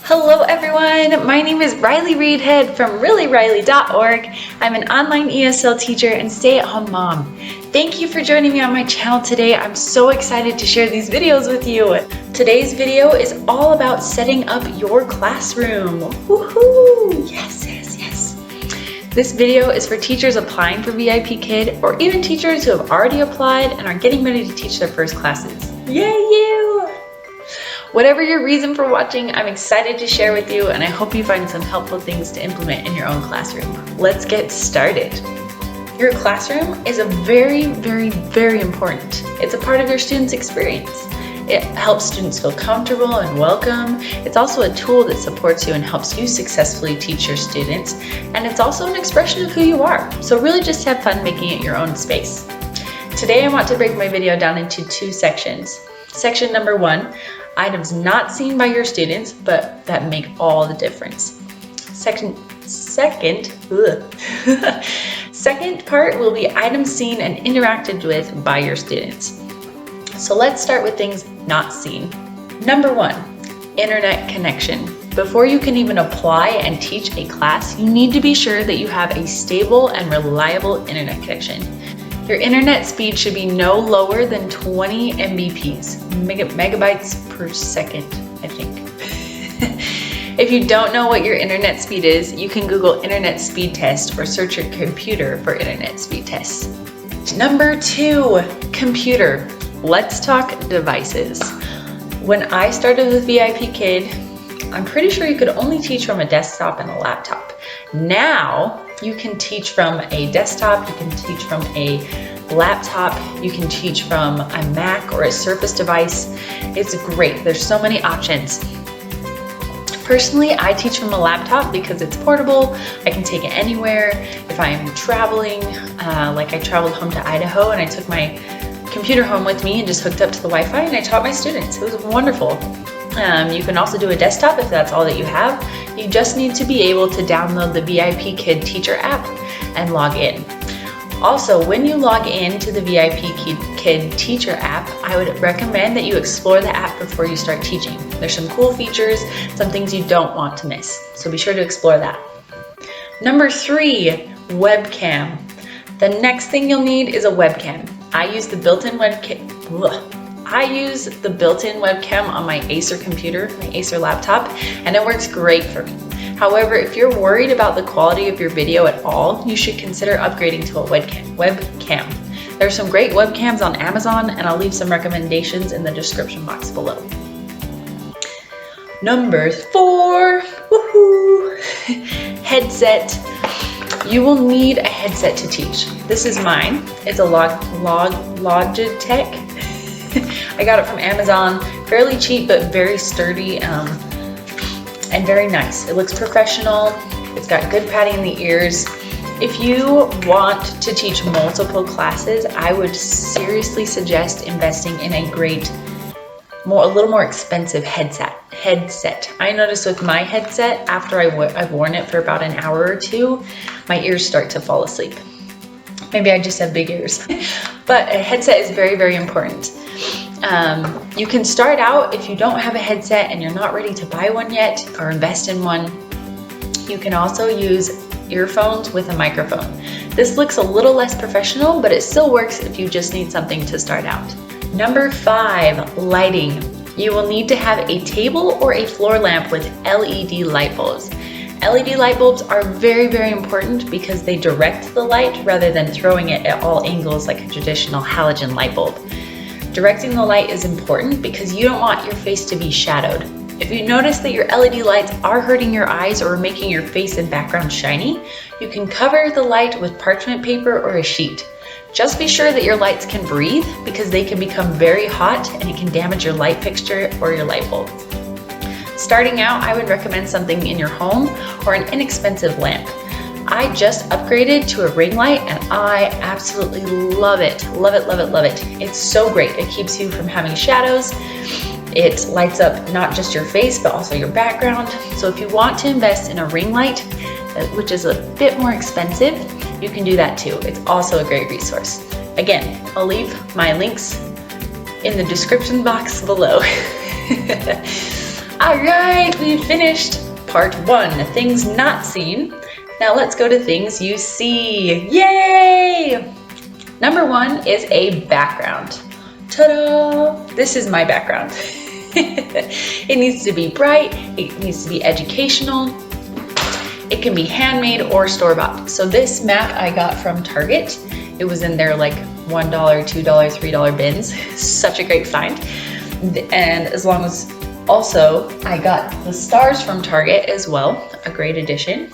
Hello everyone, my name is Riley Reedhead from reallyriley.org. I'm an online ESL teacher and stay-at-home mom. Thank you for joining me on my channel today. I'm so excited to share these videos with you. Today's video is all about setting up your classroom. Woohoo! Yes. This video is for teachers applying for VIPKid or even teachers who have already applied and are getting ready to teach their first classes. Yay you! Whatever your reason for watching, I'm excited to share with you, and I hope you find some helpful things to implement in your own classroom. Let's get started. Your classroom is very important. It's a part of your students' experience. It helps students feel comfortable and welcome. It's also a tool that supports you and helps you successfully teach your students, and it's also an expression of who you are. So really just have fun making it your own space. Today I want to break my video down into two sections. Section number 1, items not seen by your students, but that make all the difference. Second part will be items seen and interacted with by your students. So let's start with things not seen. Number 1, internet connection. Before you can even apply and teach a class, you need to be sure that you have a stable and reliable internet connection. Your internet speed should be no lower than 20 Mbps, megabytes per second, I think. If you don't know what your internet speed is, you can Google internet speed test or search your computer for internet speed tests. Number 2, computer. Let's talk devices. When I started with VIPKid, I'm pretty sure you could only teach from a desktop and a laptop. Now, you can teach from a desktop, you can teach from a laptop, you can teach from a Mac or a Surface device. It's great. There's so many options. Personally, I teach from a laptop because it's portable. I can take it anywhere. If I'm traveling, like I traveled home to Idaho and I took my computer home with me and just hooked up to the Wi-Fi and I taught my students. It was wonderful. You can also do a desktop if that's all that you have. You just need to be able to download the VIPKid teacher app and log in. Also, when you log in to the VIPKid teacher app, I would recommend that you explore the app before you start teaching. There's some cool features, some things you don't want to miss, so be sure to explore that. Number 3, webcam. The next thing you'll need is a webcam. I use the built-in webcam on my Acer computer, my Acer laptop, and it works great for me. However, if you're worried about the quality of your video at all, you should consider upgrading to a webcam. There are some great webcams on Amazon, and I'll leave some recommendations in the description box below. Number 4, woohoo, headset. You will need a headset to teach. This is mine. It's a Logitech. I got it from Amazon, fairly cheap but very sturdy and very nice. It looks professional. It's got good padding in the ears. If you want to teach multiple classes, I would seriously suggest investing in a great, a little more expensive headset. I noticed with my headset, after I've worn it for about an hour or two, my ears start to fall asleep. Maybe I just have big ears. But a headset is very important. You can start out if you don't have a headset and you're not ready to buy one yet or invest in one. You can also use earphones with a microphone. This looks a little less professional, but it still works if you just need something to start out. Number 5, lighting. You will need to have a table or a floor lamp with LED light bulbs. LED light bulbs are very important because they direct the light rather than throwing it at all angles like a traditional halogen light bulb. Directing the light is important because you don't want your face to be shadowed. If you notice that your LED lights are hurting your eyes or making your face and background shiny, you can cover the light with parchment paper or a sheet. Just be sure that your lights can breathe because they can become very hot and it can damage your light fixture or your light bulb. Starting out, I would recommend something in your home or an inexpensive lamp. I just upgraded to a ring light and I absolutely love it. Love it. It's so great. It keeps you from having shadows. It lights up not just your face, but also your background. So if you want to invest in a ring light, which is a bit more expensive, you can do that too. It's also a great resource. Again, I'll leave my links in the description box below. All right, we finished part 1, things not seen. Now let's go to things you see. Yay! Number 1 is a background. Ta-da! This is my background. It needs to be bright, it needs to be educational, it can be handmade or store-bought. So this mat I got from Target. It was in their like $1, $2, $3 bins. Such a great find. And as long as also I got the stars from Target as well, a great addition.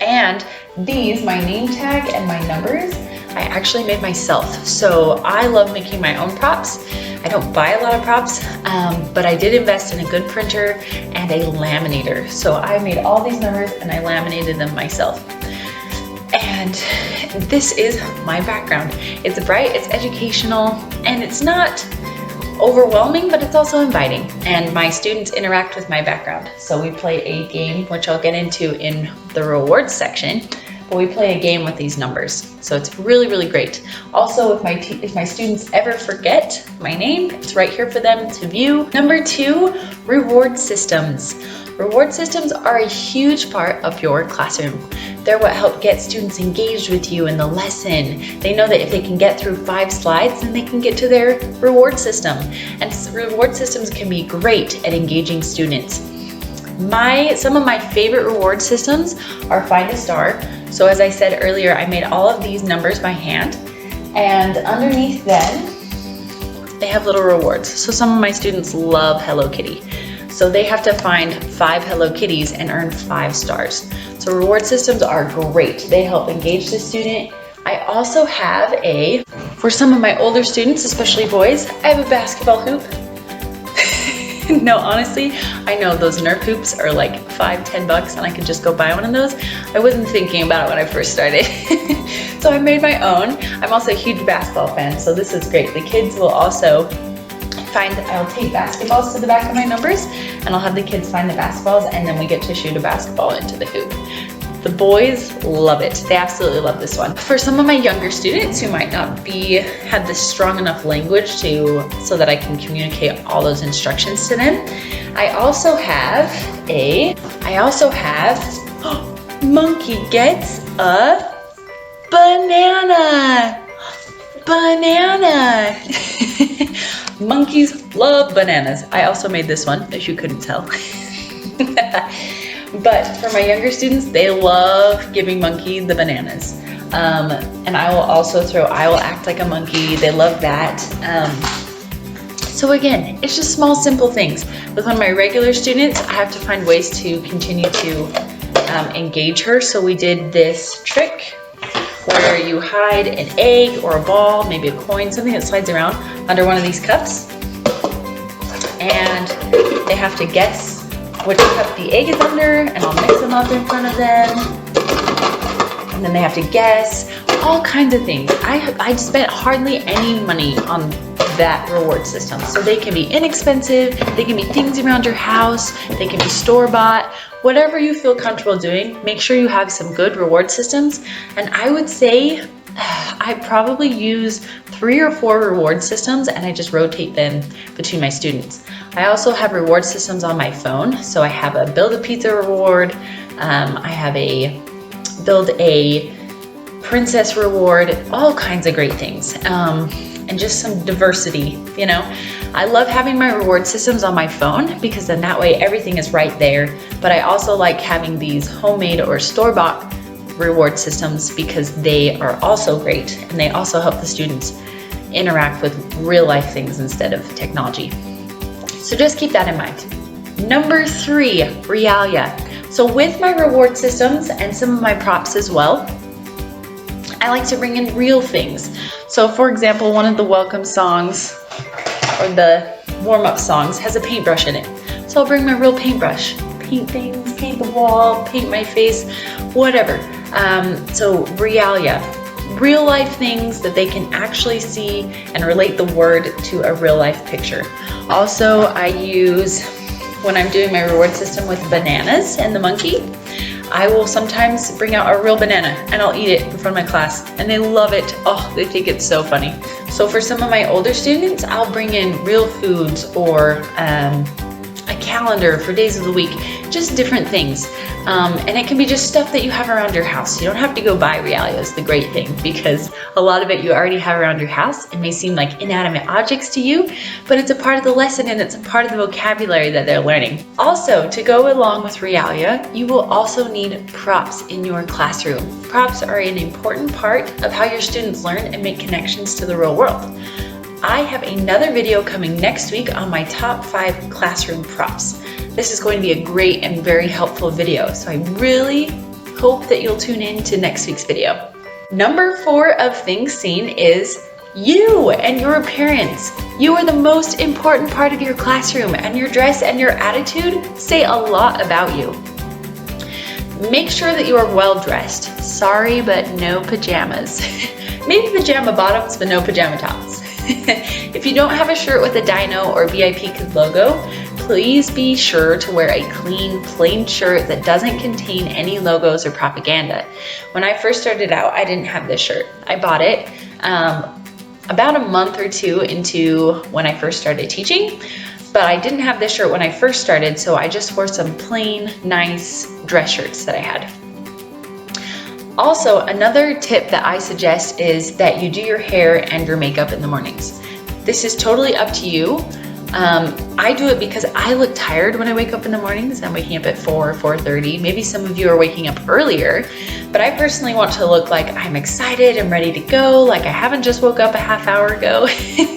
And these, my name tag and my numbers, I actually made myself. So I love making my own props. I don't buy a lot of props, but I did invest in a good printer and a laminator. So I made all these numbers and I laminated them myself. And this is my background. It's bright, it's educational, and it's not overwhelming, but it's also inviting. And my students interact with my background. So we play a game, which I'll get into in the rewards section, but we play a game with these numbers. So it's really, really great. Also, if my students ever forget my name, it's right here for them to view. Number 2, reward systems. Reward systems are a huge part of your classroom. They're what help get students engaged with you in the lesson. They know that if they can get through 5 slides, then they can get to their reward system. And reward systems can be great at engaging students. Some of my favorite reward systems are Find a Star. So as I said earlier, I made all of these numbers by hand, and underneath them, they have little rewards. So some of my students love Hello Kitty. So they have to find 5 Hello Kitties and earn 5 stars. So reward systems are great. They help engage the student. I also have for some of my older students, especially boys, I have a basketball hoop. No, honestly, I know those Nerf hoops are like $5–10 and I could just go buy one of those. I wasn't thinking about it when I first started. So I made my own. I'm also a huge basketball fan, so this is great. The kids will also I'll take basketballs to the back of my numbers and I'll have the kids find the basketballs, and then we get to shoot a basketball into the hoop. The boys love it. They absolutely love this one. For some of my younger students who might not have this strong enough language so that I can communicate all those instructions to them, I also have Monkey gets a banana. Banana. Monkeys love bananas. I also made this one, if you couldn't tell. But for my younger students, they love giving Monkey the bananas. And I will act like a monkey. They love that. So again, it's just small, simple things. With one of my regular students, I have to find ways to continue to engage her. So we did this trick where you hide an egg or a ball, maybe a coin, something that slides around under one of these cups. And they have to guess which cup the egg is under, and I'll mix them up in front of them. And then they have to guess all kinds of things. I spent hardly any money on that reward system. So they can be inexpensive, they can be things around your house, they can be store-bought, whatever you feel comfortable doing. Make sure you have some good reward systems. And I would say I probably use 3 or 4 reward systems, and I just rotate them between my students. I also have reward systems on my phone. So I have a build a pizza reward, I have a build a princess reward, all kinds of great things. And just some diversity, you know. I love having my reward systems on my phone because then that way everything is right there. But I also like having these homemade or store-bought reward systems because they are also great and they also help the students interact with real life things instead of technology. So just keep that in mind. Number 3, realia. So with my reward systems and some of my props as well, I like to bring in real things. So for example, one of the welcome songs or the warm-up songs has a paintbrush in it. So I'll bring my real paintbrush, paint things, paint the wall, paint my face, whatever. So realia, real life things that they can actually see and relate the word to a real life picture. Also, I use, when I'm doing my reward system with bananas and the monkey, I will sometimes bring out a real banana and I'll eat it in front of my class and they love it. Oh, they think it's so funny. So for some of my older students, I'll bring in real foods or a calendar, for days of the week, just different things. And it can be just stuff that you have around your house. You don't have to go buy Realia is the great thing, because a lot of it you already have around your house. It may seem like inanimate objects to you, but it's a part of the lesson and it's a part of the vocabulary that they're learning. Also, to go along with Realia, you will also need props in your classroom. Props are an important part of how your students learn and make connections to the real world. I have another video coming next week on my top 5 classroom props. This is going to be a great and very helpful video, so I really hope that you'll tune in to next week's video. Number 4 of things seen is you and your appearance. You are the most important part of your classroom, and your dress and your attitude say a lot about you. Make sure that you are well dressed. Sorry, but no pajamas. Maybe pajama bottoms, but no pajama tops. If you don't have a shirt with a Dino or VIPKid logo, please be sure to wear a clean, plain shirt that doesn't contain any logos or propaganda. When I first started out, I didn't have this shirt. I bought it about a month or 2 into when I first started teaching, but I didn't have this shirt when I first started, so I just wore some plain, nice dress shirts that I had. Also, another tip that I suggest is that you do your hair and your makeup in the mornings. This is totally up to you. I do it because I look tired when I wake up in the mornings. I'm waking up at 4 or 4:30. Maybe some of you are waking up earlier, but I personally want to look like I'm excited and ready to go, like I haven't just woke up a half hour ago.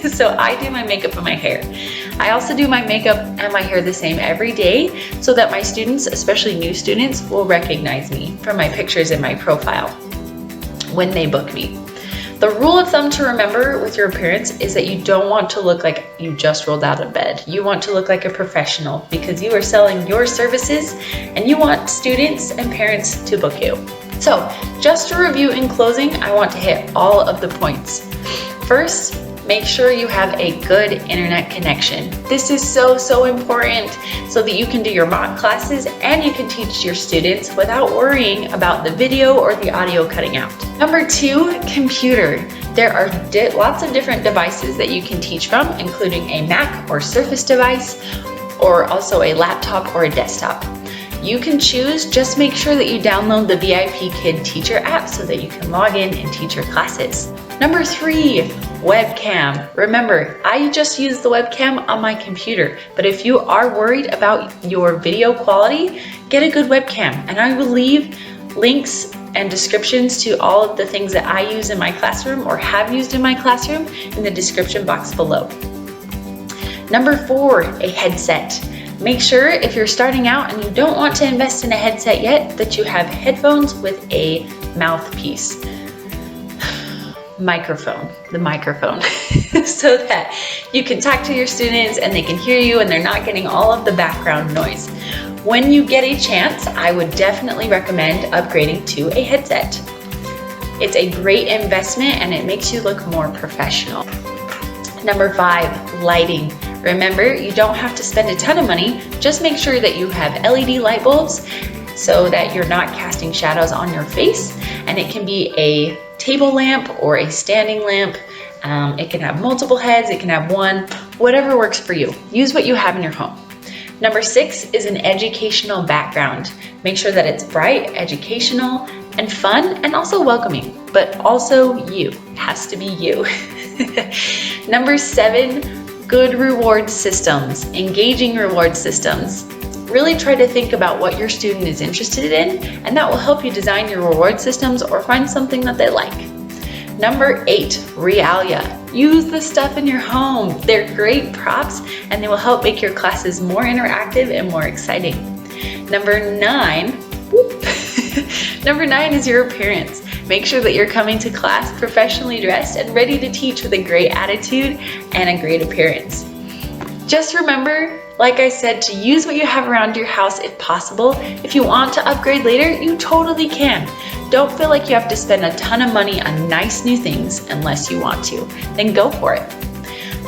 So I do my makeup and my hair. I also do my makeup and my hair the same every day so that my students, especially new students, will recognize me from my pictures in my profile when they book me. The rule of thumb to remember with your appearance is that you don't want to look like you just rolled out of bed. You want to look like a professional because you are selling your services and you want students and parents to book you. So, just to review in closing, I want to hit all of the points. First, make sure you have a good internet connection. This is so important so that you can do your mock classes and you can teach your students without worrying about the video or the audio cutting out. Number 2, computer. There are lots of different devices that you can teach from, including a Mac or Surface device, or also a laptop or a desktop. You can choose, just make sure that you download the VIPKid teacher app so that you can log in and teach your classes. Number 3, webcam. Remember, I just use the webcam on my computer, but if you are worried about your video quality, get a good webcam, and I will leave links and descriptions to all of the things that I use in my classroom or have used in my classroom in the description box below. Number 4, a headset. Make sure if you're starting out and you don't want to invest in a headset yet, that you have headphones with a mouthpiece. The microphone, so that you can talk to your students and they can hear you and they're not getting all of the background noise. When you get a chance, I would definitely recommend upgrading to a headset. It's a great investment and it makes you look more professional. Number 5, lighting. Remember, you don't have to spend a ton of money, just make sure that you have LED light bulbs so that you're not casting shadows on your face, and it can be a table lamp or a standing lamp. It can have multiple heads, it can have one, whatever works for you. Use what you have in your home. Number 6 is an educational background. Make sure that it's bright, educational, and fun, and also welcoming, but also you. It has to be you. Number 7, good reward systems, engaging reward systems. Really try to think about what your student is interested in, and that will help you design your reward systems or find something that they like. Number 8, Realia. Use the stuff in your home. They're great props and they will help make your classes more interactive and more exciting. Number 9, Number 9 is your appearance. Make sure that you're coming to class professionally dressed and ready to teach with a great attitude and a great appearance. Just remember, like I said, to use what you have around your house if possible. If you want to upgrade later, you totally can. Don't feel like you have to spend a ton of money on nice new things unless you want to. Then go for it.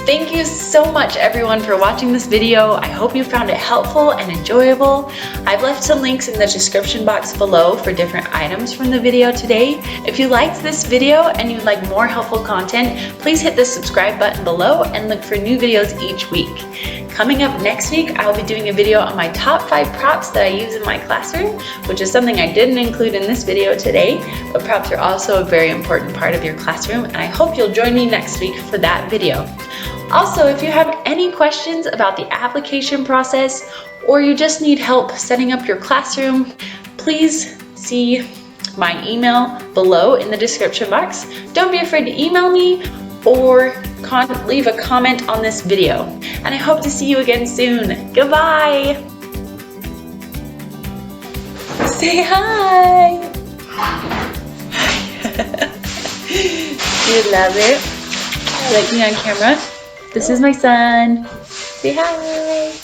Thank you so much everyone for watching this video. I hope you found it helpful and enjoyable. I've left some links in the description box below for different items from the video today. If you liked this video and you'd like more helpful content, please hit the subscribe button below and look for new videos each week. Coming up next week, I'll be doing a video on my top 5 props that I use in my classroom, which is something I didn't include in this video today, but props are also a very important part of your classroom, and I hope you'll join me next week for that video. Also, if you have any questions about the application process, or you just need help setting up your classroom, please see my email below in the description box. Don't be afraid to email me or leave a comment on this video. And I hope to see you again soon. Goodbye. Say hi. You love it? Like me on camera? This is my son. Say hi.